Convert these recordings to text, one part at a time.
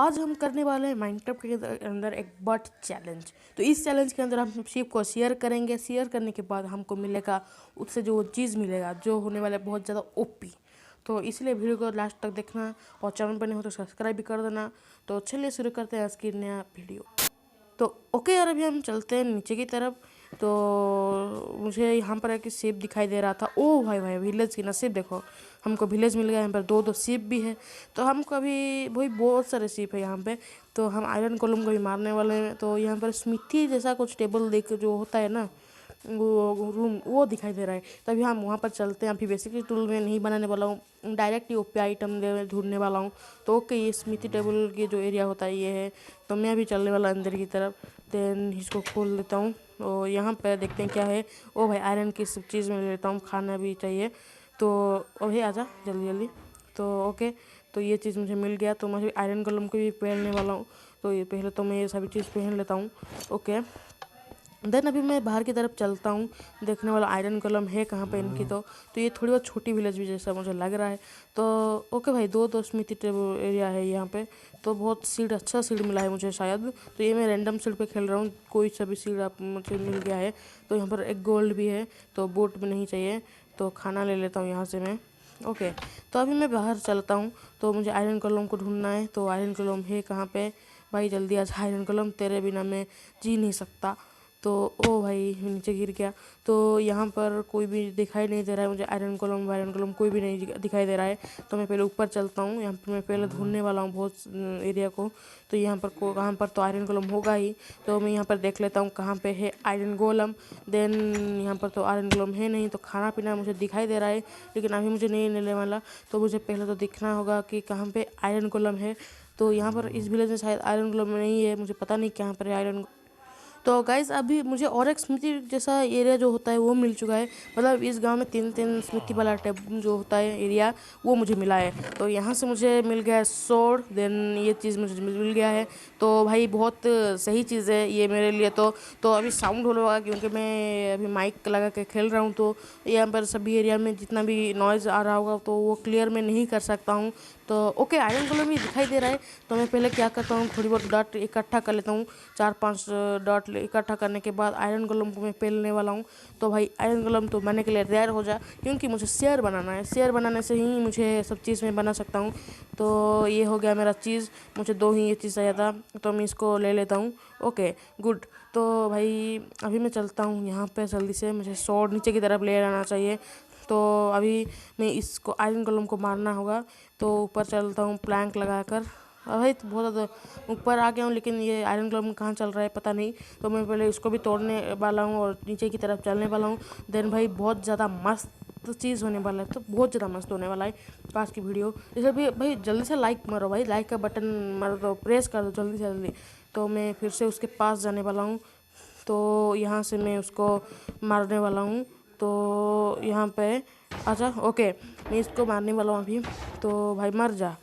आज हम करने वाले हैं माइनक्राफ्ट के अंदर एक बर्ड चैलेंज। तो इस चैलेंज के अंदर हम शिप को शेयर करेंगे। शेयर करने के बाद हमको मिलेगा उससे जो चीज़ मिलेगा जो होने वाला है बहुत ज़्यादा ओपी। तो इसलिए वीडियो को लास्ट तक देखना और चैनल पर नहीं हो तो सब्सक्राइब भी कर देना। तो चलिए शुरू करते हैं आज की नया वीडियो। तो ओके यार, अभी हम चलते हैं नीचे की तरफ। तो मुझे यहाँ पर एक शिप दिखाई दे रहा था। ओ भाई भाई, विलेज की नसीब देखो, हमको विलेज मिल गया। यहाँ पर दो शिप भी है। तो हमको अभी वही बहुत सारे शिप है यहाँ पे। तो हम आयरन गोलेम को भी मारने वाले हैं। तो यहाँ पर स्मिथी जैसा कुछ टेबल देख जो होता है ना, वो रूम वो दिखाई दे रहा है। तभी हम वहाँ पर चलते हैं। अभी बेसिकली टूल में नहीं बनाने वाला हूँ, डायरेक्ट ही ओपी आइटम ढूंढने वाला हूँ। तो ओके, ये स्मिथी टेबल की जो एरिया होता है ये है। तो मैं अभी चलने वाला अंदर की तरफ। देन इसको खोल देता हूँ और यहाँ पे देखते हैं क्या है। ओ भाई, आयरन की सब चीज़ मैं ले लेता हूँ, खाना भी चाहिए। तो अभी आजा जल्दी जल्दी। तो ओके, तो ये चीज़ मुझे मिल गया। तो मैं आयरन गोलेम को भी पहनने वाला हूँ। तो ये पहले तो मैं ये सभी चीज़ पहन लेता हूँ। ओके, देन अभी मैं बाहर की तरफ चलता हूँ, देखने वाला आयरन गोलेम है कहाँ पे इनकी। तो ये थोड़ी बहुत छोटी विलेज भी जैसा मुझे लग रहा है। तो ओके भाई, दो स्मिथी टेबल एरिया है यहाँ पे। तो बहुत सीड, अच्छा सीड मिला है मुझे शायद। तो ये मैं रैंडम सीड पे खेल रहा हूँ, कोई सा भी सीड आप मुझे मिल गया है। तो यहाँ पर एक गोल्ड भी है। तो बोट भी नहीं चाहिए, तो खाना ले लेता हूँ यहाँ से मैं। ओके, तो अभी मैं बाहर चलता हूँ। तो मुझे आयरन गोलेम को ढूंढना है। तो आयरन गोलेम है कहाँ पे भाई? जल्दी आज आयरन गोलेम, तेरे बिना मैं जी नहीं सकता। तो ओ भाई, नीचे गिर गया। तो यहाँ पर कोई भी दिखाई नहीं दे रहा है मुझे। आयरन गोलेम कोई भी नहीं दिखाई दे रहा है। तो मैं पहले ऊपर चलता हूँ। यहाँ पर मैं पहले ढूंढने वाला हूँ बहुत एरिया को। तो यहाँ पर कहाँ पर तो आयरन गोलेम होगा ही। तो मैं यहाँ पर देख लेता हूँ कहाँ पे है आयरन गोलेम। देन यहाँ पर तो आयरन गोलेम है नहीं। तो खाना पीना मुझे दिखाई दे रहा है, लेकिन अभी मुझे नहीं मिलने वाला। तो मुझे पहले तो दिखना होगा कि कहाँ पे आयरन गोलेम है। तो यहाँ पर इस विलेज में शायद आयरन गोलेम नहीं है, मुझे पता नहीं कहाँ पर है आयरन। तो गाइज़, अभी मुझे और एक स्मिथी जैसा एरिया जो होता है वो मिल चुका है। मतलब इस गांव में तीन स्मिथी वाला टाइप जो होता है एरिया, वो मुझे मिला है। तो यहाँ से मुझे मिल गया है सोर्ड। देन ये चीज़ मुझे मिल गया है। तो भाई बहुत सही चीज़ है ये मेरे लिए। तो अभी साउंड होगा क्योंकि मैं अभी माइक लगा के खेल रहा हूँ। तो यहाँ पर सभी एरिया में जितना भी नॉइज़ आ रहा होगा तो वो क्लियर मैं नहीं कर सकता हूँ। तो ओके, आयरन गोलेम भी दिखाई दे रहा है। तो मैं पहले क्या करता हूँ, थोड़ी बहुत डॉट इकट्ठा कर लेता हूँ। 4-5 डॉट इकट्ठा करने के बाद आयरन गोलेम को मैं पहनने वाला हूँ। तो भाई आयरन गोलेम तो बनने के लिए तैयार हो जा, क्योंकि मुझे शेयर बनाना है। शेयर बनाने से ही मुझे सब चीज़ में बना सकता हूँ। तो ये हो गया मेरा चीज़। मुझे 2 ही ये चीज़ चाहिए था, तो मैं इसको ले लेता हूँ। Okay good. तो भाई अभी मैं चलता हूँ यहाँ पे जल्दी से। मुझे शॉर्ट नीचे की तरफ ले जाना चाहिए। तो अभी मैं इसको आयरन गोलेम को मारना होगा। तो ऊपर चलता हूँ प्लैंक लगाकर। भाई तो बहुत ज़्यादा ऊपर आ गया हूँ, लेकिन ये आयरन गोलेम कहाँ चल रहा है पता नहीं। तो मैं पहले इसको भी तोड़ने वाला हूँ और नीचे की तरफ चलने वाला हूँ। देन भाई बहुत ज़्यादा मस्त चीज़ होने वाला है। तो बहुत ज़्यादा मस्त होने वाला है पास की वीडियो। इसलिए भी भाई जल्दी से लाइक मारो भाई, लाइक का बटन मारो, तो प्रेस कर दो जल्दी से जल्दी। तो मैं फिर से उसके पास जाने वाला हूँ। तो यहाँ से मैं उसको मारने वाला हूँ। तो यहाँ पे अच्छा ओके, मैं इसको मारने वाला हूँ अभी। तो भाई मर जा,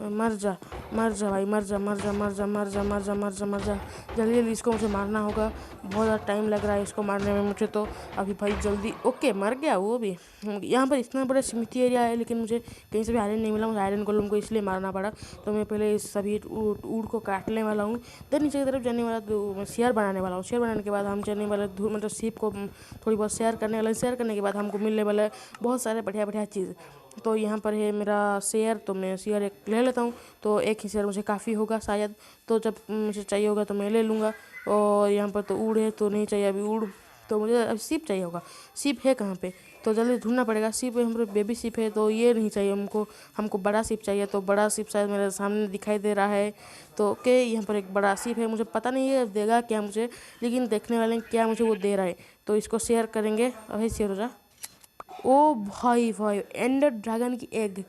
मर जा, मर जा भाई, मर जा, मर जा, मर जा, मर जा, मर जा, मर जा, मर जा। जल्दी जल्दी इसको मुझे मारना होगा। बहुत ज़्यादा टाइम लग रहा है इसको मारने में मुझे। तो अभी भाई जल्दी। ओके, मर गया वो भी। यहाँ पर इतना बड़ा स्मिथी एरिया है, लेकिन मुझे कहीं से भी आयरन नहीं मिला। मुझे आयरन गोलेम को इसलिए मारना पड़ा। तो मैं पहले इस सभी ऊड को काटने वाला हूँ। देन नीचे की तरफ जाने वाला, तो मैं शेयर बनाने वाला हूँ। शेयर बनाने के बाद हम जाने वाले मतलब शिप को थोड़ी बहुत शेयर करने वाले। शेयर करने के बाद हमको मिलने वाला बहुत सारे बढ़िया बढ़िया चीज़। तो यहाँ पर है मेरा शेयर। तो मैं शेयर एक ले लेता हूँ। तो एक ही शेयर मुझे काफ़ी होगा शायद। तो जब मुझे चाहिए होगा तो मैं ले लूँगा। और यहाँ पर तो ऊड़ है, तो नहीं चाहिए अभी ऊड़। तो मुझे अब शिप चाहिए होगा। शिप है कहाँ पे? तो जल्दी ढूंढना पड़ेगा। शिप हमारे बेबी शिप है, तो ये नहीं चाहिए हमको बड़ा शिप चाहिए। तो बड़ा शिप शायद मेरे सामने दिखाई दे रहा है। तो ओके, यहाँ पर एक बड़ा शिप है। मुझे पता नहीं है देगा क्या मुझे, लेकिन देखने वाले क्या मुझे वो दे रहा है। तो इसको शेयर करेंगे। अभी शेयर हो जा। ओ भाई भाई, एंडर ड्रैगन की एग।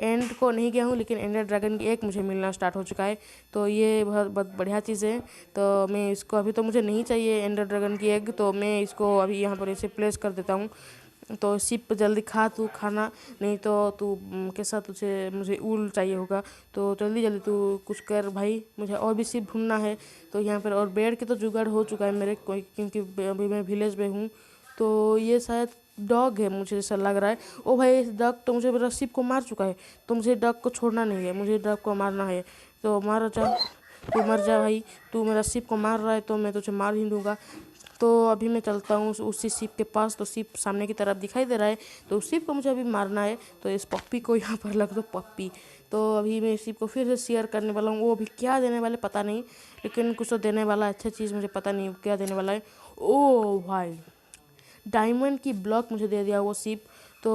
एंड को नहीं गया हूँ, लेकिन एंडर ड्रैगन की एग मुझे मिलना स्टार्ट हो चुका है। तो ये बहुत बहुत बढ़िया चीज़ है। तो मैं इसको अभी तो मुझे नहीं चाहिए एंडर ड्रैगन की एग। तो मैं इसको अभी यहाँ पर ऐसे प्लेस कर देता हूँ। तो शिप जल्दी खा तू खाना, नहीं तो तू कैसा तुझे मुझे ऊल चाहिए होगा। तो जल्दी जल्दी तू कुछ कर भाई, मुझे और भी शिप ढूंढना है। तो यहाँ पर और बेड के तो जुगाड़ हो चुका है मेरे कोई, क्योंकि अभी मैं विलेज में हूँ। तो ये शायद डॉग है, मुझे ऐसा लग रहा है। ओ भाई, इस डॉग तो मुझे मेरा शिप को मार चुका है। तो मुझे डॉग को छोड़ना नहीं है, मुझे डॉग को मारना है। तो मार जा, तू मर जा भाई, तू मेरा शिप को मार रहा है तो मैं तुझे मार ही दूंगा। तो अभी मैं चलता हूँ उसी शिप के पास। तो शिप सामने की तरफ दिखाई दे रहा है, तो उस शिप को मुझे अभी मारना है। तो इस पप्पी को यहाँ पर लग दो पप्पी। तो अभी मैं शिप को फिर से शेयर करने वाला हूँ। वो अभी क्या देने वाले पता नहीं, लेकिन कुछ तो देने वाला है, अच्छा चीज़ मुझे पता नहीं क्या देने वाला है। ओ भाई, डायमंड की ब्लॉक मुझे दे दिया वो शिप। तो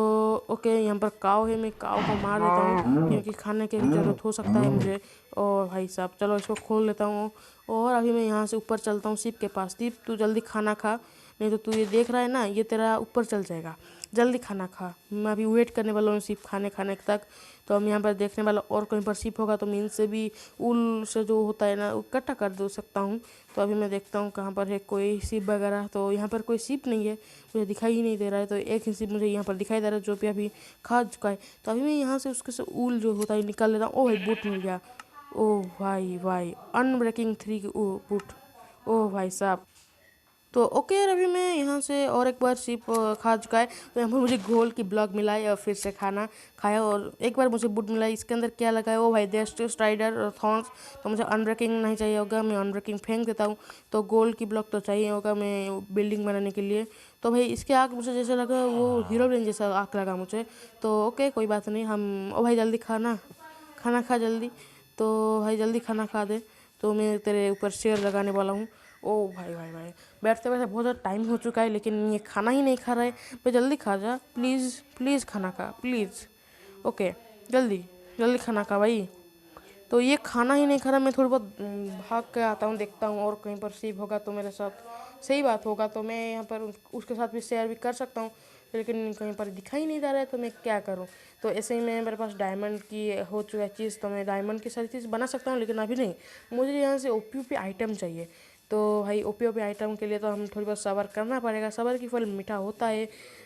ओके, यहाँ पर काव है, मैं काव को मार देता हूँ क्योंकि खाने की ज़रूरत हो सकता है मुझे। और भाई साहब चलो इसको खोल लेता हूँ। और अभी मैं यहाँ से ऊपर चलता हूँ शिप के पास। शिप तू जल्दी खाना खा, नहीं तो तू ये देख रहा है ना, ये तेरा ऊपर चल जाएगा। जल्दी खाना खा, मैं अभी वेट करने वाला हूँ शिप खाने तक। तो हम यहाँ पर देखने वाला और कहीं पर शिप होगा तो मीन से भी उल से जो होता है ना इकट्ठा कर दो सकता हूँ। तो अभी मैं देखता हूँ कहाँ पर है कोई शिप वगैरह। तो यहाँ पर कोई शिप नहीं है, मुझे दिखाई ही नहीं दे रहा है। तो एक ही शिप मुझे यहाँ पर दिखाई दे रहा है जो भी अभी खा चुका है। तो अभी मैं यहाँ से उसके से ऊल जो होता है निकाल लेता हूँ। ओ भाई बूट मिल गया। ओ भाई भाई, अनब्रेकिंग 3 बूट। ओ भाई साहब। तो ओके यार, अभी मैं यहाँ से और एक बार शिप खा चुका है। तो यहाँ पर मुझे गोल्ड की ब्लॉक मिला है और फिर से खाना खाया और एक बार मुझे बूट मिला है। इसके अंदर क्या लगा है, वो भाई डेस्ट स्ट्राइडर और थॉर्न्स। तो मुझे अनब्रेकिंग नहीं चाहिए होगा, मैं अनब्रेकिंग फेंक देता हूँ। तो गोल्ड की ब्लॉक तो चाहिए होगा मैं बिल्डिंग बनाने के लिए। तो भाई इसके आग मुझे जैसे लगा वो हीरो ब्रेन जैसा आग लगा मुझे। तो ओके कोई बात नहीं, हम ओ भाई जल्दी खाना खा जल्दी। तो भाई जल्दी खाना खा दे, तो मैं तेरे ऊपर शेयर लगाने वाला हूँ। ओ भाई भाई भाई, बैठते बैठते बहुत ज़्यादा टाइम हो चुका है लेकिन ये खाना ही नहीं खा रहा है। भाई जल्दी खा जा प्लीज़, प्लीज़ खाना खा प्लीज़। ओके जल्दी जल्दी खाना खा भाई। तो ये खाना ही नहीं खा रहा। मैं थोड़ी बहुत भाग के आता हूँ, देखता हूँ और कहीं पर शिप होगा तो मेरे साथ सही बात होगा तो मैं यहाँ पर उसके साथ भी शेयर भी कर सकता हूँ। लेकिन कहीं पर दिखाई नहीं दे रहा है तो मैं क्या करूँ। तो ऐसे ही मैं मेरे पास डायमंड की हो चुका है चीज़, तो मैं डायमंड की सारी चीज़ बना सकता हूँ लेकिन अभी नहीं। मुझे यहाँ से ओपी आइटम चाहिए। तो भाई ओपी आइटम के लिए तो हम थोड़ी बहुत सब्र करना पड़ेगा, सब्र की फल मीठा होता है।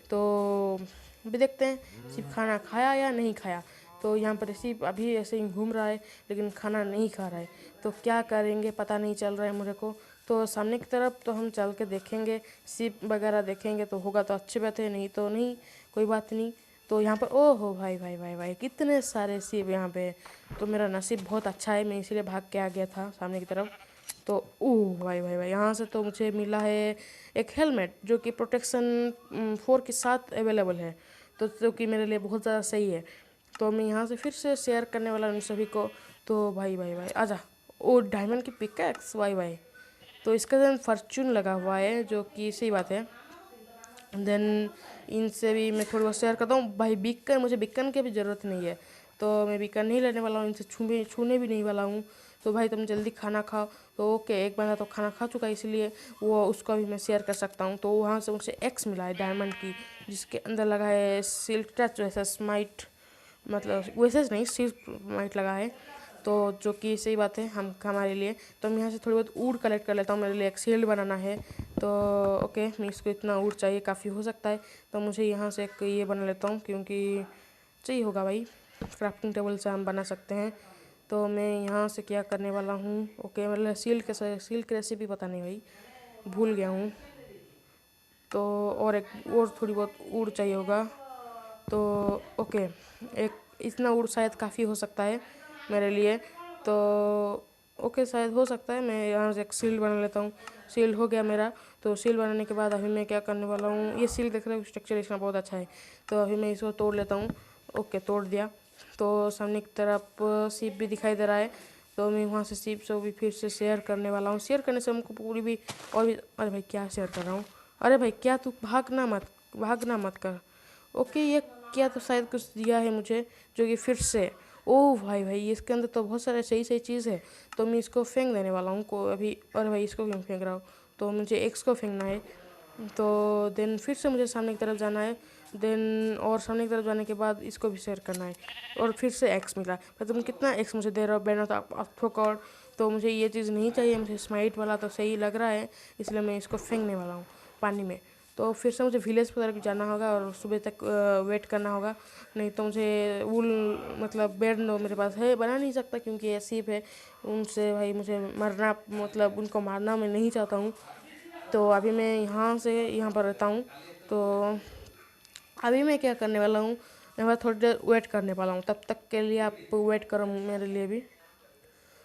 तो अभी देखते हैं सिर्फ खाना खाया या नहीं खाया। तो यहाँ पर सिर्फ अभी ऐसे ही घूम रहा है लेकिन खाना नहीं खा रहा है। तो क्या करेंगे पता नहीं चल रहा है मुझे को। तो सामने की तरफ तो हम चल के देखेंगे, शिप वगैरह देखेंगे तो होगा तो अच्छी बात है, नहीं तो नहीं, कोई बात नहीं। तो यहाँ पर ओहो भाई भाई भाई भाई, कितने सारे शिप यहाँ पे। तो मेरा नसीब बहुत अच्छा है, मैं इसीलिए भाग के आ गया था सामने की तरफ। तो ओह भाई भाई भाई, यहाँ से तो मुझे मिला है एक हेलमेट जो कि प्रोटेक्शन 4 के साथ अवेलेबल है। तो जो कि मेरे लिए बहुत ज़्यादा सही है। तो मैं यहाँ से फिर से शेयर करने वाला हूँ सभी को। तो भाई भाई भाई आजा। ओ डायमंड की पिकैक्स, भाई भाई। तो इसका देन फॉर्चून लगा हुआ है जो कि सही बात है। देन इनसे भी मैं थोड़ी बहुत शेयर करता हूँ। भाई बिकन, मुझे बिकन की भी ज़रूरत नहीं है तो मैं बिकन नहीं लेने वाला हूँ, इनसे छूने भी नहीं वाला हूँ। तो भाई तुम जल्दी खाना खाओ। तो ओके, एक बंदा तो खाना खा चुका है इसलिए वो उसका भी मैं शेयर कर सकता हूँ। तो वहाँ से मुझे एक्स मिला है डायमंड की, जिसके अंदर लगा है सिल्क टच वैसा स्माइट, मतलब वैसे नहीं सिर्फ माइट लगा है। तो जो कि सही बात है हम हमारे लिए। तो मैं यहाँ से थोड़ी बहुत वुड कलेक्ट कर लेता हूँ, मेरे लिए एक शील्ड बनाना है। तो ओके, मैं इसको इतना वुड चाहिए, काफ़ी हो सकता है। तो मुझे यहाँ से एक ये बना लेता हूँ क्योंकि चाहिए होगा भाई, क्राफ्टिंग टेबल से हम बना सकते हैं। तो मैं यहाँ से क्या करने वाला हूँ, ओके मतलब शील्ड की रेसिपी पता नहीं भाई, भूल गया हूँ। तो और थोड़ी बहुत वुड चाहिए होगा। तो ओके, एक इतना वुड शायद काफ़ी हो सकता है मेरे लिए। तो ओके शायद हो सकता है, मैं यहाँ से एक शील्ड बना लेता हूँ। शील्ड हो गया मेरा। तो शील्ड बनाने के बाद अभी मैं क्या करने वाला हूँ, ये शील्ड देख रहे हो, स्ट्रक्चर इसका बहुत अच्छा है। तो अभी मैं इसको तोड़ लेता हूँ। ओके तोड़ दिया। तो सामने की तरफ शिप भी दिखाई दे रहा है। तो मैं वहाँ से शिप से भी फिर से शेयर करने वाला हूँ। शेयर करने से हमको पूरी भी और भी, अरे भाई क्या शेयर कर रहा हूँ, अरे भाई क्या तू भागना मत कर। ओके, ये क्या तो शायद कुछ दिया है मुझे जो कि फिर से, ओह भाई भाई इसके अंदर तो बहुत सारे सही सही चीज़ है। तो मैं इसको फेंक देने वाला हूँ को अभी। अरे भाई इसको क्यों फेंक रहा हूँ, तो मुझे एक्स को फेंकना है। तो देन फिर से मुझे सामने की तरफ जाना है। देन और सामने की तरफ जाने के बाद इसको भी शेयर करना है और फिर से एक्स मिला। पर तुम कितना एक्स मुझे दे रहे हो बैनर ऑफ। तो मुझे ये चीज़ नहीं चाहिए, मुझे स्माइट वाला तो सही लग रहा है, इसलिए मैं इसको फेंकने वाला हूँ पानी में। तो फिर से मुझे विलेज की तरफ जाना होगा और सुबह तक वेट करना होगा, नहीं तो मुझे वूल मतलब बेड मेरे पास है, बना नहीं सकता क्योंकि ये शिप है। उनसे भाई मुझे मरना, मतलब उनको मारना मैं नहीं चाहता हूँ। तो अभी मैं यहाँ पर रहता हूँ। तो अभी मैं क्या करने वाला हूँ, मैं थोड़ी देर वेट करने वाला हूँ, तब तक के लिए आप वेट करो मेरे लिए भी।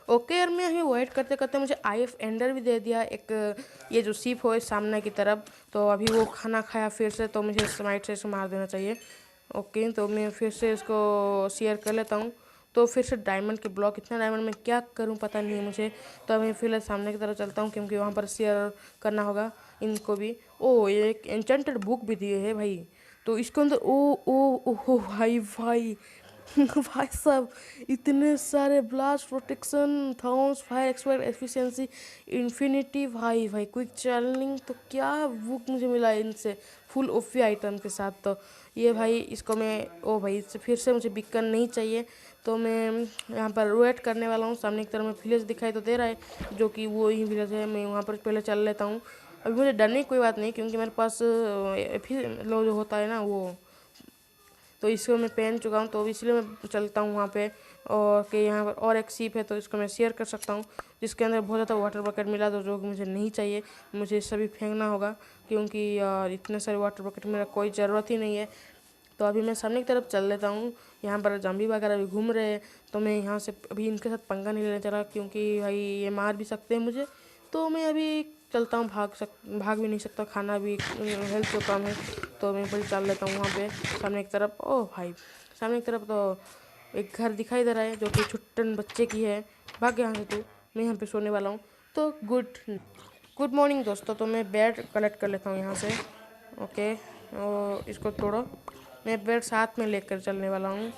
ओके यार, मैं अभी वेट करते करते मुझे IF एंडर भी दे दिया एक, ये जो सीप हो सामने की तरफ। तो अभी वो खाना खाया फिर से, तो मुझे स्माइट से इसे मार देना चाहिए। ओके, तो मैं फिर से इसको शेयर कर लेता हूँ। तो फिर से डायमंड के ब्लॉक, इतना डायमंड में क्या करूँ पता नहीं है मुझे। तो अभी फिलहाल सामने की तरफ चलता हूँ, क्योंकि वहाँ पर शेयर करना होगा इनको भी। ओ, ये एक एन्चेंटेड बुक भी दिए है भाई। तो इसके अंदर ओ ओ ओहो भाई भाई भाई साहब, इतने सारे ब्लास्ट प्रोटेक्शन, थाउंस, फायर एक्सपर्ट, एफिशिएंसी, इन्फिनिटी, भाई भाई क्विक चैनलिंग, तो क्या बुक मुझे मिला है इनसे फुल ओपी आइटम के साथ। तो ये भाई इसको मैं, ओ भाई इससे फिर से मुझे बिकन नहीं चाहिए। तो मैं यहाँ पर वेट करने वाला हूँ। सामने की तरफ में विलेज दिखाई तो दे रहा है, जो कि वो ही विलेज है। मैं वहाँ पर पहले चल लेता हूँ। अभी मुझे डरने की कोई बात नहीं, क्योंकि मेरे पास फिर लो जो होता है ना वो, तो इसको मैं पहन चुका हूँ। तो इसलिए मैं चलता हूँ वहाँ पे। और कि यहाँ पर और एक सीप है, तो इसको मैं शेयर कर सकता हूँ, जिसके अंदर बहुत ज़्यादा वाटर बकेट मिला, तो जो कि मुझे नहीं चाहिए। मुझे सभी फेंकना होगा, क्योंकि यार इतने सारे वाटर बकेट मेरा कोई ज़रूरत ही नहीं है। तो अभी मैं सामने की तरफ चल लेता हूँ। यहाँ पर जंबी वगैरह भी घूम रहे हैं, तो मैं यहाँ से अभी इनके साथ पंगा नहीं लेने चला, क्योंकि भाई ये मार भी सकते हैं मुझे। तो मैं अभी चलता हूँ, भाग भी नहीं सकता, खाना भी, हेल्थ जो कम है। तो मैं बड़ी चल लेता हूँ वहाँ पे सामने की तरफ। ओह भाई, सामने की तरफ तो एक घर दिखाई दे रहा है, जो कि छुट्टन बच्चे की है। भाग यहाँ से तू, मैं यहाँ पे सोने वाला हूँ। तो गुड मॉर्निंग दोस्तों। तो मैं बेड कलेक्ट कर लेता हूँ यहाँ से। ओके, और इसको तोड़ो। मैं बेड साथ में लेकर चलने वाला हूँ।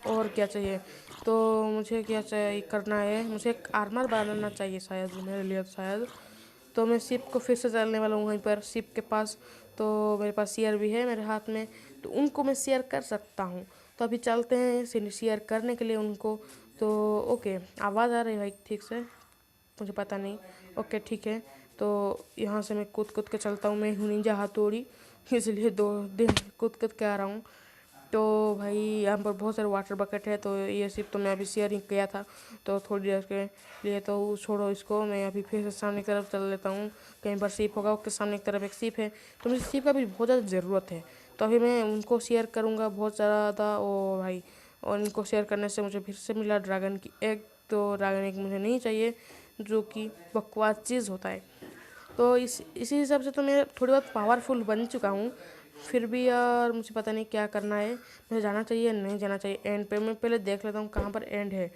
और क्या चाहिए, तो मुझे क्या चाहिए करना है, मुझे एक आर्मर बनाना चाहिए शायद मेरे लिए, शायद। तो मैं शिप को फिर से चलने वाला हूँ वहीं पर शिप के पास। तो मेरे पास शेयर भी है मेरे हाथ में, तो उनको मैं शेयर कर सकता हूँ। तो अभी चलते हैं शेयर करने के लिए उनको। तो ओके, आवाज़ आ रही है भाई ठीक से, मुझे पता नहीं। ओके ठीक है, तो यहाँ से मैं कूद कूद के चलता हूँ। मैं हूँ निंजा हथौड़ी, इसलिए दो दिन कूद कूद के आ रहा हूँ। तो भाई यहाँ पर बहुत सारे वाटर बकेट है, तो ये सिर्फ तो मैं अभी शेयरिंग किया था, तो थोड़ी देर के लिए तो छोड़ो इसको। मैं अभी फिर से सामने की तरफ चल लेता हूँ, कहीं पर सीप होगा। उसके सामने की तरफ एक सीप है, तो मुझे सीप का भी बहुत ज़्यादा ज़रूरत है। तो अभी मैं उनको शेयर करूँगा बहुत ज़्यादा। ओ भाई, और इनको शेयर करने से मुझे फिर से मिला ड्रैगन की एग। तो ड्रैगन एग मुझे नहीं चाहिए, जो कि बकवास चीज़ होता है। तो इसी हिसाब से तो मैं थोड़ी बहुत पावरफुल बन चुका हूँ। फिर भी यार मुझे पता नहीं क्या करना है, मुझे जाना चाहिए या नहीं जाना चाहिए एंड पे। मैं पहले देख लेता हूँ कहाँ पर एंड है,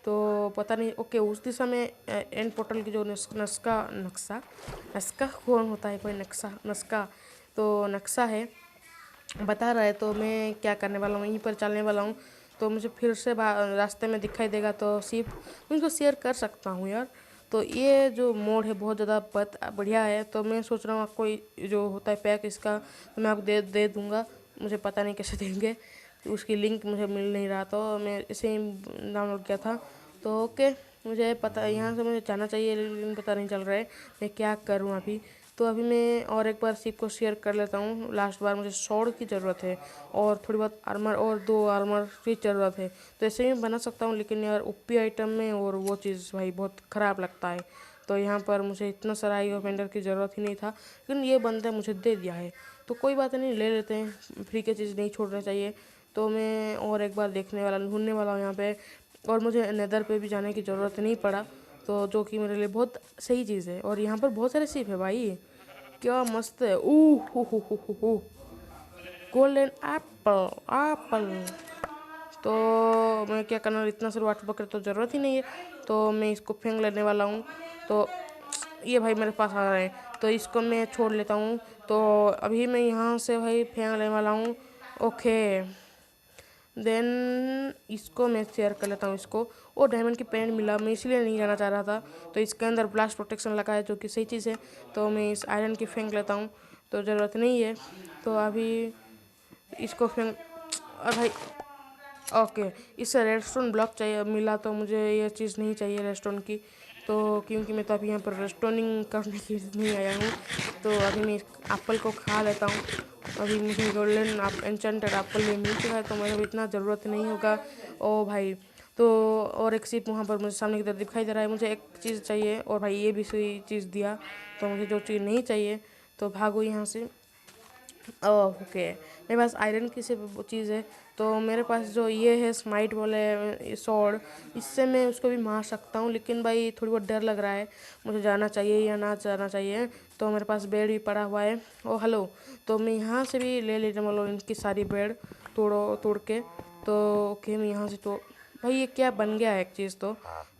तो पता नहीं। ओके, उस दिशा में एंड पोर्टल की जो नस्का कौन होता है, कोई नस्का तो नक्शा है बता रहा है। तो मैं क्या करने वाला हूँ, यहीं पर चलने वाला हूँ। तो मुझे फिर से रास्ते में दिखाई देगा तो सिर्फ मैं उनको शेयर कर सकता हूँ यार। तो ये जो मोड है बहुत ज़्यादा बढ़िया है। तो मैं सोच रहा हूँ आपको जो होता है पैक इसका, तो मैं आपको दे दूँगा। मुझे पता नहीं कैसे देंगे, उसकी लिंक मुझे मिल नहीं रहा, तो मैं इसे ही डाउनलोड किया था। तो ओके, मुझे पता यहाँ से मुझे जाना चाहिए, लेकिन पता नहीं चल रहा है मैं क्या करूँ अभी। तो अभी मैं और एक बार सिप को शेयर कर लेता हूँ। लास्ट बार मुझे स्वॉर्ड की ज़रूरत है, और थोड़ी बहुत आर्मर, और 2 आर्मर की ज़रूरत है। तो ऐसे ही बना सकता हूँ, लेकिन यार ओपी आइटम में और वो चीज़ भाई बहुत ख़राब लगता है। तो यहाँ पर मुझे इतना सारा आई ऑफेंडर की ज़रूरत ही नहीं था, लेकिन ये बंदे मुझे दे दिया है, तो कोई बात नहीं, ले लेते हैं। फ्री की चीज़ नहीं छोड़ना चाहिए। तो मैं और एक बार ढूंढने वाला हूँ यहाँ पे, और मुझे नेदर पे भी जाने की ज़रूरत नहीं पड़ा, तो जो कि मेरे लिए बहुत सही चीज़ है। और यहाँ पर बहुत सारे शिप है भाई, क्या मस्त है। ओह हो, गोल्डन एप्पल। तो मैं क्या करना, इतना सारा वाटर बकेट तो ज़रूरत ही नहीं है, तो मैं इसको फेंक लेने वाला हूँ। तो ये भाई मेरे पास आ रहे हैं, तो इसको मैं छोड़ लेता हूँ। तो अभी मैं यहाँ से भाई फेंक लेने वाला हूँ। ओके, देन इसको मैं शेयर कर लेता हूँ इसको। और डायमंड की पेंट मिला, मैं इसलिए नहीं जाना चाह रहा था। तो इसके अंदर ब्लास्ट प्रोटेक्शन लगा है, जो कि सही चीज़ है। तो मैं इस आयरन की फेंक लेता हूँ, तो ज़रूरत नहीं है। तो अभी इसको फेंक, और भाई ओके, इससे रेडस्टोन ब्लॉक चाहिए मिला, तो मुझे ये चीज़ नहीं चाहिए रेडस्टोन की। तो क्योंकि मैं तो अभी यहाँ पर रेस्टोनिंग करने के लिए आया हूँ। तो अभी मैं इस एप्पल को खा लेता हूँ। अभी मुझे गोल्डन एन्चेंटेड एप्पल भी मिल चुका है, तो मुझे इतना ज़रूरत नहीं होगा। ओ भाई, तो और एक सिप वहाँ पर मुझे सामने की तरफ दिखाई दे रहा है। मुझे एक चीज़ चाहिए, और भाई ये भी सही चीज़ दिया। तो मुझे जो चीज़ नहीं चाहिए, तो भागो यहाँ से। ओके, मेरे पास आयरन की सिर्फ वो चीज़ है, तो मेरे पास जो ये है स्माइट वाले स्वॉर्ड, इससे मैं उसको भी मार सकता हूँ, लेकिन भाई थोड़ी बहुत डर लग रहा है मुझे जाना चाहिए या ना जाना चाहिए। तो मेरे पास बेड भी पड़ा हुआ है। ओ हेलो, तो मैं यहाँ से भी ले लेने वाला हूँ इनकी सारी बेड तोड़ के। तो ओके, मैं यहाँ से तो भाई ये क्या बन गया है एक चीज़, तो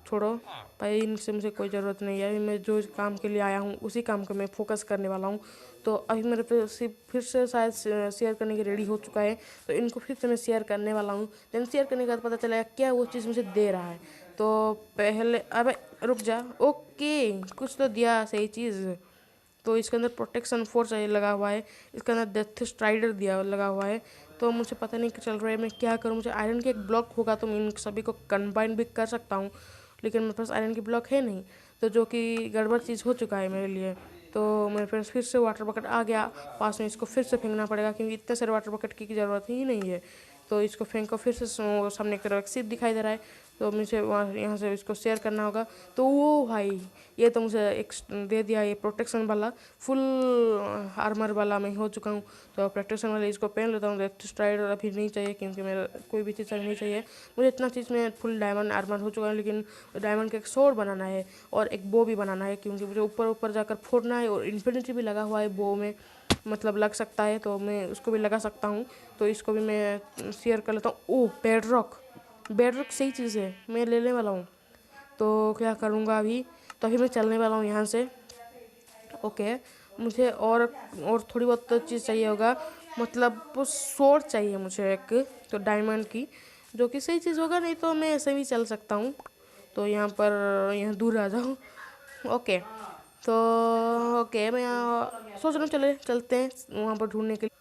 छोड़ो भाई, इनसे मुझे कोई ज़रूरत नहीं है। अभी मैं जो काम के लिए आया हूँ उसी काम को मैं फोकस करने वाला हूँ। तो अभी मेरे पे फिर से शायद शेयर करने के रेडी हो चुका है, तो इनको फिर से मैं शेयर करने वाला हूँ। देन शेयर करने के बाद पता चला क्या वो चीज़ मुझे दे रहा है। तो पहले अबे रुक जा, ओके कुछ तो दिया सही चीज़। तो इसके अंदर प्रोटेक्शन फोर्स लगा हुआ है, इसके अंदर डेथ स्ट्राइडर दिया लगा हुआ है। तो मुझे पता नहीं चल रहा है मैं क्या करूँ। मुझे आयरन के एक ब्लॉक होगा तो मैं इन सभी को कंबाइन भी कर सकता हूँ, लेकिन मेरे पास आयरन की ब्लॉक है नहीं, तो जो कि गड़बड़ चीज़ हो चुका है मेरे लिए। तो मेरे पास फिर से वाटर बकेट आ गया पास में, इसको फिर से फेंकना पड़ेगा क्योंकि इतने सारे वाटर बकेट की ज़रूरत ही नहीं है। तो इसको फेंको, फिर से सामने की तरफ एक शिप दिखाई दे रहा है, तो मुझे वहाँ यहाँ से इसको शेयर करना होगा। तो वो भाई ये तो मुझे एक दे दिया, ये प्रोटेक्शन वाला फुल आर्मर वाला मैं हो चुका हूँ। तो प्रोटेक्शन वाले इसको पहन लेता हूँ। डेथ स्ट्राइडर अभी नहीं चाहिए क्योंकि मेरा कोई भी चीज़ अभी नहीं चाहिए मुझे। इतना चीज़ में फुल डायमंड आर्मर हो चुका है, लेकिन डायमंड का एक स्वॉर्ड बनाना है और एक बो भी बनाना है, क्योंकि मुझे ऊपर ऊपर जाकर फोड़ना है। और इन्फिनिटी भी लगा हुआ है बो में, मतलब लग सकता है, तो मैं उसको भी लगा सकता हूँ। तो इसको भी मैं शेयर कर लेता हूँ। ओह बेड रॉक सही चीज़ है, मैं ले लेने वाला हूँ। तो क्या करूँगा अभी, तो अभी मैं चलने वाला हूँ यहाँ से। ओके, मुझे और थोड़ी बहुत चीज़ चाहिए होगा, मतलब स्वॉर्ड चाहिए मुझे एक, तो डायमंड की, जो कि सही चीज़ होगा, नहीं तो मैं ऐसे भी चल सकता हूँ। तो यहाँ पर यहाँ दूर आ जाऊँ। ओके, तो ओके मैं सोच रहा हूँ चलते हैं वहाँ पर ढूंढने के लिए।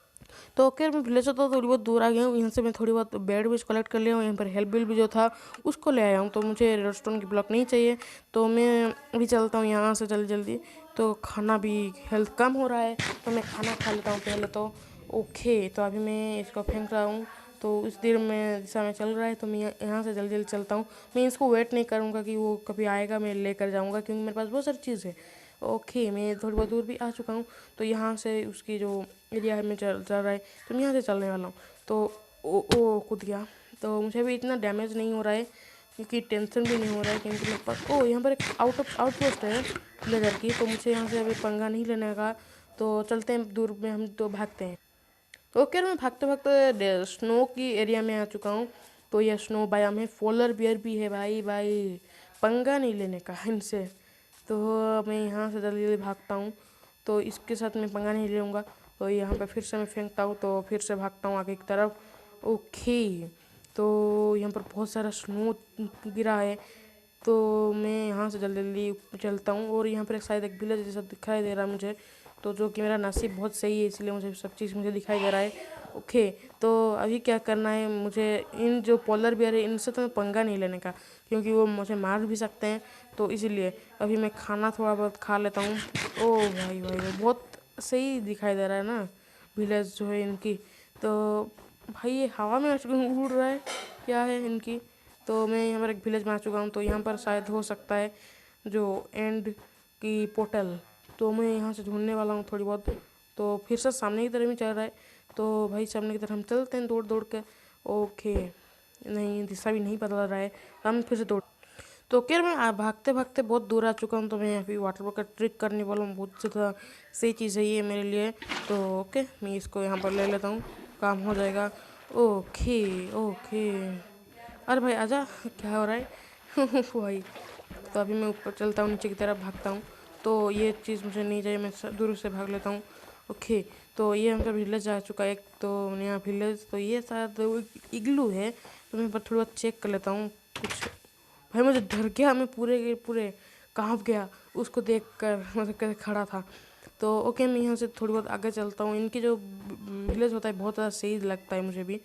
तो ओके, मैं विलेज से तो थोड़ी बहुत दूर आ गया हूँ। यहाँ से मैं थोड़ी बहुत बेड भी कलेक्ट कर लिया हूँ। यहाँ पर हेल्प बिल भी जो था उसको ले आया हूँ। तो मुझे रेडस्टोन की ब्लॉक नहीं चाहिए, तो मैं अभी चलता हूँ यहाँ से जल्दी जल्दी। तो खाना भी हेल्थ कम हो रहा है, तो मैं खाना खा लेता हूँ पहले तो। ओके, तो अभी मैं इसको फेंक रहा हूँ। तो इस देर में दिशा में चल रहा है, तो मैं यहाँ से जल्दी जल्दी चलता हूँ। मैं इसको वेट नहीं करूँगा कि वो कभी आएगा, मैं लेकर जाऊँगा, क्योंकि मेरे पास बहुत सारी चीज़ है। ओके, मैं थोड़ी बहुत दूर भी आ चुका हूँ। तो यहाँ से उसकी जो एरिया है में चल रहा है, तो मैं यहाँ से चलने वाला हूँ। तो ओ कूद गया। तो मुझे भी इतना डैमेज नहीं हो रहा है, क्योंकि टेंशन भी नहीं हो रहा है, क्योंकि मेरे पास यहाँ पर एक आउटपोस्ट है लेजर की। तो मुझे यहाँ से अभी पंगा नहीं लेने का। तो चलते हैं दूर में, हम तो भागते हैं। ओके, मैं भागते भागते स्नो की एरिया में आ चुका हूँ। तो यह स्नो बायाम है, पोलर बियर भी है भाई, पंगा नहीं लेने का इनसे। तो मैं यहाँ से जल्दी जल्दी भागता हूँ। तो इसके साथ मैं पंगा नहीं लूँगा। तो यहाँ पे फिर से मैं फेंकता हूँ, तो फिर से भागता हूँ आगे की तरफ। ओके, तो यहाँ पर बहुत सारा स्नो गिरा है, तो मैं यहाँ से जल्दी जल्दी चलता हूँ। और यहाँ पर शायद एक विलेज जैसा दिखाई दे रहा है मुझे, तो जो कि मेरा नसीब बहुत सही है, इसलिए मुझे सब चीज़ मुझे दिखाई दे रहा है। ओके, तो अभी क्या करना है मुझे, इन जो पोलर बियर है इनसे तो पंगा नहीं लेने का, क्योंकि वो मुझे मार भी सकते हैं। तो इसीलिए अभी मैं खाना थोड़ा बहुत खा लेता हूँ। ओ भाई बहुत सही दिखाई दे रहा है ना विलेज जो है इनकी। तो भाई ये हवा में उड़ रहा है, क्या है इनकी। तो मैं यहाँ पर एक विलेज में आ चुका हूँ। तो यहाँ पर शायद हो सकता है जो एंड की पोर्टल, तो मैं यहाँ से ढूंढने वाला हूँ थोड़ी बहुत। तो फिर से सामने की तरफ ही चल रहा है, तो भाई सामने की तरफ हम चलते हैं दौड़ दौड़ के। ओके, नहीं दिशा भी नहीं बदल रहा है, हम फिर से दौड़। तो क्या मैं भागते भागते बहुत दूर आ चुका हूँ। तो मैं अभी वाटर बॉल का ट्रिक करने वाला हूँ, बहुत ज़्यादा सही चीज़ है ये मेरे लिए। तो ओके, मैं इसको यहाँ पर ले लेता हूँ, काम हो जाएगा। ओके ओके, अरे भाई आजा, क्या हो रहा है भाई। तो अभी मैं ऊपर चलता हूँ, नीचे की तरफ भागता हूँ। तो ये चीज़ मुझे नहीं चाहिए, मैं दूर से भाग लेता हूँ। ओके, तो ये हमारा विलेज आ चुका है एक, तो नया विलेज। तो ये शायद इग्लू है, तो मैं थोड़ा बहुत चेक कर लेता हूँ कुछ। भाई मुझे डर गया, मैं पूरे के पूरे काँप गया उसको देख कर, मतलब कैसे खड़ा था। तो ओके, मैं यहाँ से थोड़ी बहुत आगे चलता हूँ। इनकी जो विलेज होता है बहुत ज़्यादा सही लगता है मुझे भी।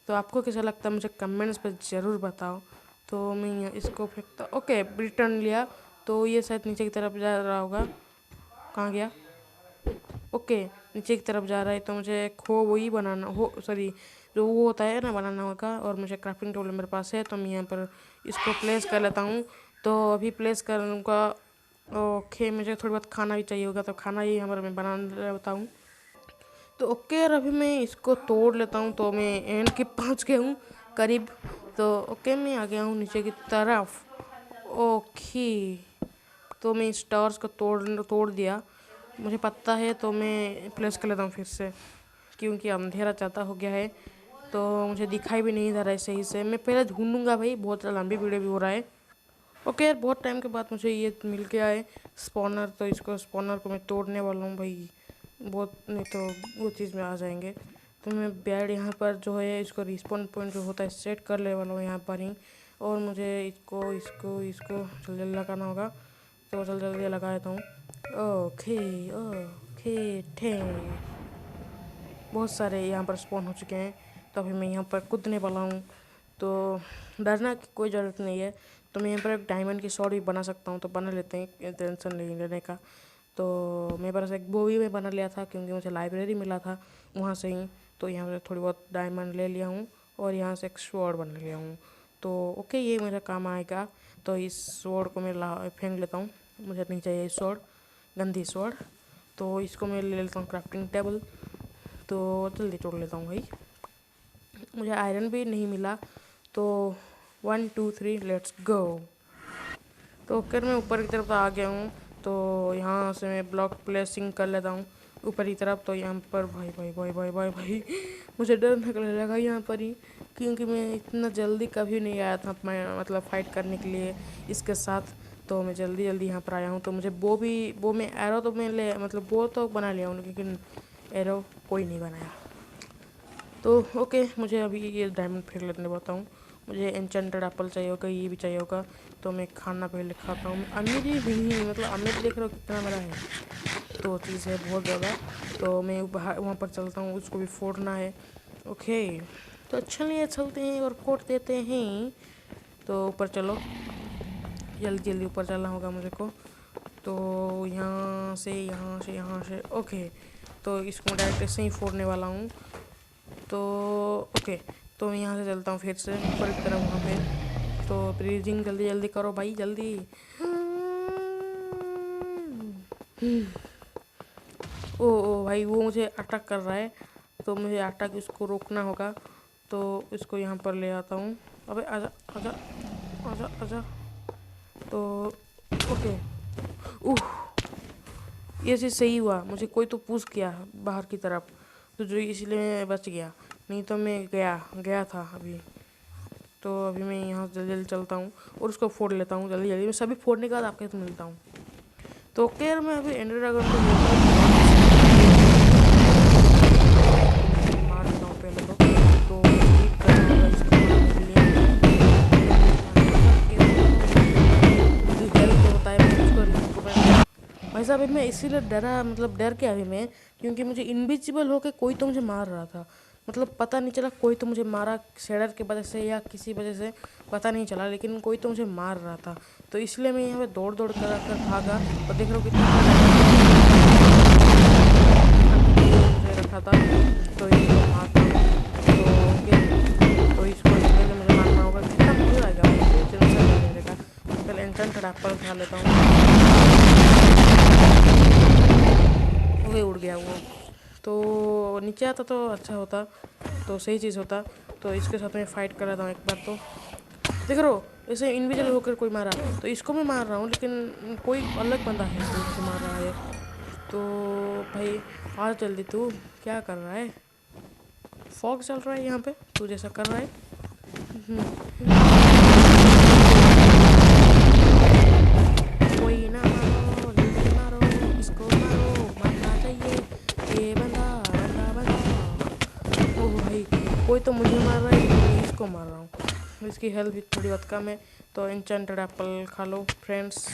तो आपको कैसा लगता है मुझे कमेंट्स पर ज़रूर बताओ। तो मैं इसको फेंकता, ओके रिटर्न लिया। तो ये शायद नीचे की तरफ जा रहा होगा, कहाँ गया। ओके, नीचे की तरफ जा रहा है, तो मुझे खो वही बनाना हो, सॉरी जो वो होता है ना बनाना होगा। और मुझे क्राफ्टिंग टेबल मेरे पास है, तो मैं यहाँ पर इसको प्लेस कर लेता हूँ। तो अभी प्लेस करूँगा। ओके, मुझे थोड़ी बहुत खाना भी चाहिए होगा, तो खाना ही यहाँ पर मैं बना लेता हूँ। तो ओके यार, अभी मैं इसको तोड़ लेता हूँ। तो मैं एंड के पहुँच गया हूँ करीब। तो ओके, मैं आ गया हूँ नीचे की तरफ। ओके, तो मैं स्टार्स को तोड़ दिया। मुझे पता है, तो मैं प्लेस कर लेता हूँ फिर से, क्योंकि अंधेरा ज़्यादा हो गया है तो मुझे दिखाई भी नहीं दे रहा है सही से। मैं पहले ढूंढूंगा भाई, बहुत लंबी वीडियो भी हो रहा है। ओके यार, बहुत टाइम के बाद मुझे ये मिल गया है स्पॉनर। तो इसको स्पॉनर को मैं तोड़ने वाला हूँ भाई, बहुत नहीं तो वो चीज़ में आ जाएंगे। तो मैं बेड यहाँ पर जो है इसको रिस्पॉन पॉइंट जो होता है सेट कर ले वाला हूँ यहाँ पर ही। और मुझे इसको इसको इसको जल्दी लगाना होगा, तो जल्दी जल्दी लगा देता हूँ। ओके ओके, बहुत सारे यहाँ पर स्पॉन हो चुके हैं। तो अभी मैं यहाँ पर कूदने वाला हूँ। तो डरना की कोई ज़रूरत नहीं है। तो मैं यहाँ पर एक डायमंड की शॉर्ट भी बना सकता हूँ, तो बना लेते हैं, टेंशन नहीं लेने का। तो मेरे पास एक बो भी मैं बना लिया था, क्योंकि मुझे लाइब्रेरी मिला था वहाँ से ही। तो यहाँ से थोड़ी बहुत डायमंड ले लिया हूँ और यहाँ से एक स्वॉर्ड बना लिया हूँ। तो ओके, ये मेरा काम आएगा। तो इस स्वॉर्ड को मैं फेंक लेता हूँ, मुझे नहीं चाहिए स्वॉर्ड, गंदी स्वॉर्ड। तो इसको मैं ले लेता हूँ क्राफ्टिंग टेबल। तो जल्दी तोड़ लेता हूँ भाई, मुझे आयरन भी नहीं मिला। तो 1 2 3 लेट्स गो। तो फिर मैं ऊपर की तरफ आ गया हूँ। तो यहाँ से मैं ब्लॉक प्लेसिंग कर लेता हूँ ऊपर की तरफ। तो यहाँ पर भाई भाई भाई भाई भाई भाई मुझे डर लगने लगा यहाँ पर ही, क्योंकि मैं इतना जल्दी कभी नहीं आया था मैं, मतलब फ़ाइट करने के लिए इसके साथ। तो मैं जल्दी जल्दी यहाँ पर आया हूँ। तो मुझे वो में एरो तो मैं मतलब वो तो बना लिया हूँ, लेकिन एरो कोई नहीं बनाया। तो ओके, मुझे अभी ये डायमंड फेंक लेने बताऊँ। मुझे एन्चेंटेड एप्पल चाहिए होगा, ये भी चाहिए होगा। तो मैं खाना पहले खाता हूँ। अमीर ही नहीं, मतलब अमीर देख रहे हो कितना बड़ा है, तो चीज़ है बहुत ज़्यादा। तो मैं वहाँ पर चलता हूँ, उसको भी फोड़ना है। ओके, तो अच्छा नहीं है, चलते हैं और फोड़ देते हैं। तो ऊपर चलो, जल्दी जल्दी ऊपर चलना होगा मुझे को। तो यहाँ से यहाँ से यहाँ से ओके, तो इसको डायरेक्ट ऐसे ही फोड़ने वाला हूँ। तो ओके, तो मैं यहाँ से चलता हूँ फिर से ऊपर की तरफ वहाँ पे। तो ब्रीजिंग जल्दी जल्दी करो भाई, जल्दी। ओ भाई, वो मुझे अटैक कर रहा है, तो मुझे अटैक इसको रोकना होगा। तो इसको यहाँ पर ले आता हूँ। अबे आजा आजा आजा आजा। तो ओके, ये चीज़ सही हुआ, मुझे कोई तो पुश किया बाहर की तरफ, तो जो इसलिए मैं बच गया, नहीं तो मैं गया था अभी। तो अभी मैं यहाँ जल्दी जल्दी चलता हूँ और उसको फोड़ लेता हूँ जल्दी जल्दी। मैं सभी फोड़ने के बाद आपके साथ मिलता हूँ। तो ओके, मैं अभी एंडर ड्रैगन को मार देता हूँ पहले तो होता है भाई साहब। मैं इसीलिए डरा, मतलब डर के अभी मैं, क्योंकि मुझे इनविजिबल होके कोई तो मुझे मार रहा था। मतलब पता नहीं चला कोई तो मुझे मारा, शेडर की वजह से या किसी वजह से पता नहीं चला, लेकिन कोई तो मुझे मार रहा था। तो इसलिए मैं यहाँ पे दौड़ दौड़ कर भागा। और देख रहा हूँ कितना मुझे रखा था। तो इसको मारता हूँ। तो इसको पहले मुझे मारना होगा, कितना मुझे आएगा मेरे का। पहले एंचेंटेड एप्पल खा लेता हूँ। उड़ गया वो, तो नीचे आता तो अच्छा होता, तो सही चीज़ होता। तो इसके साथ मैं फ़ाइट कर रहा हूँ एक बार। तो देख रहे हो, ऐसे इनविजिबल होकर कोई मारा, तो इसको मैं मार रहा हूँ, लेकिन कोई अलग बंदा है जो मुझे मार रहा है। तो भाई आ जल्दी, तू क्या कर रहा है? फॉग चल रहा है यहाँ पे, तू जैसा कर रहा है। कोई ना मारो, जल्दी मारो, इसको मारो, मारना चाहिए ये बंदा बंदा बंदा। ओह भाई, कोई तो मुझे मार रहा है, मैं इसको मार रहा हूँ। इसकी हेल्थ भी थोड़ी बहुत कम है। तो एन्चेंटेड एप्पल खा लो फ्रेंड्स,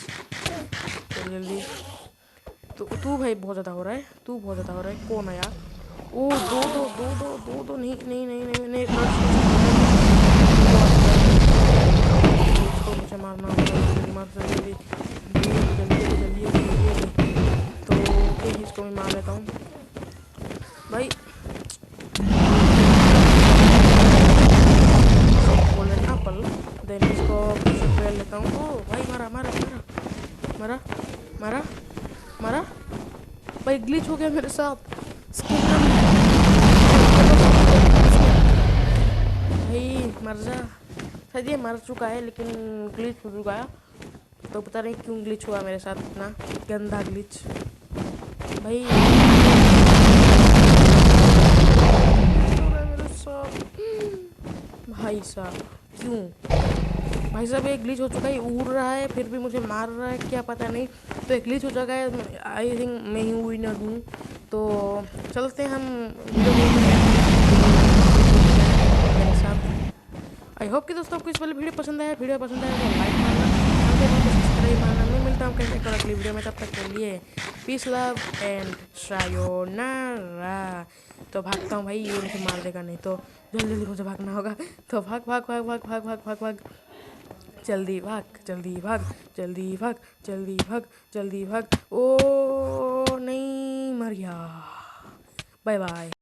जल्दी। तो तू भाई बहुत ज़्यादा हो रहा है, तू बहुत ज़्यादा हो रहा है। कौन आया? ओ दो नहीं नहीं नहीं नहीं नहीं, इसको मुझे मारना होगा, मार जल्दी जल्दी जल्दी जल्दी। तो इसको मैं मार लेता हूँ भाई। गोल्डन एप्पल, देन इसको फेल लेता हूँ। ओ भाई, मारा मारा मारा मारा मारा मारा भाई, ग्लिच हो गया मेरे साथ। शायद ये मर चुका है लेकिन ग्लिच हो चुका है, तो पता नहीं क्यों ग्लिच हुआ मेरे साथ, इतना गंदा ग्लिच भाई। भाई साहब क्यों, भाई साहब एक ग्लिच हो चुका है, उड़ रहा है फिर भी मुझे मार रहा है, क्या पता नहीं। तो एक ग्लिच हो चुका है, आई थिंक मैं ही विनर हूँ। तो चलते हैं हम मेरे साथ। आई होप कि दोस्तों आपको इस वाली वीडियो पसंद आया। वीडियो पसंद आया तो लाइक मारना, सब्सक्राइब मारना। मैं मिलता हूँ कहीं एक और अगली वीडियो में, तब तक के लिए पीस लव एंड सायोनारा। तो भागता हूँ भाई, ये मुझे मार देगा नहीं तो जल्दी जल्दी मुझे भागना होगा। तो भाग भाग भाग भाग भाग भाग भाग भाग, जल्दी भाग जल्दी भाग जल्दी भाग जल्दी भाग जल्दी भाग। ओ नहीं, मर गया। Bye bye.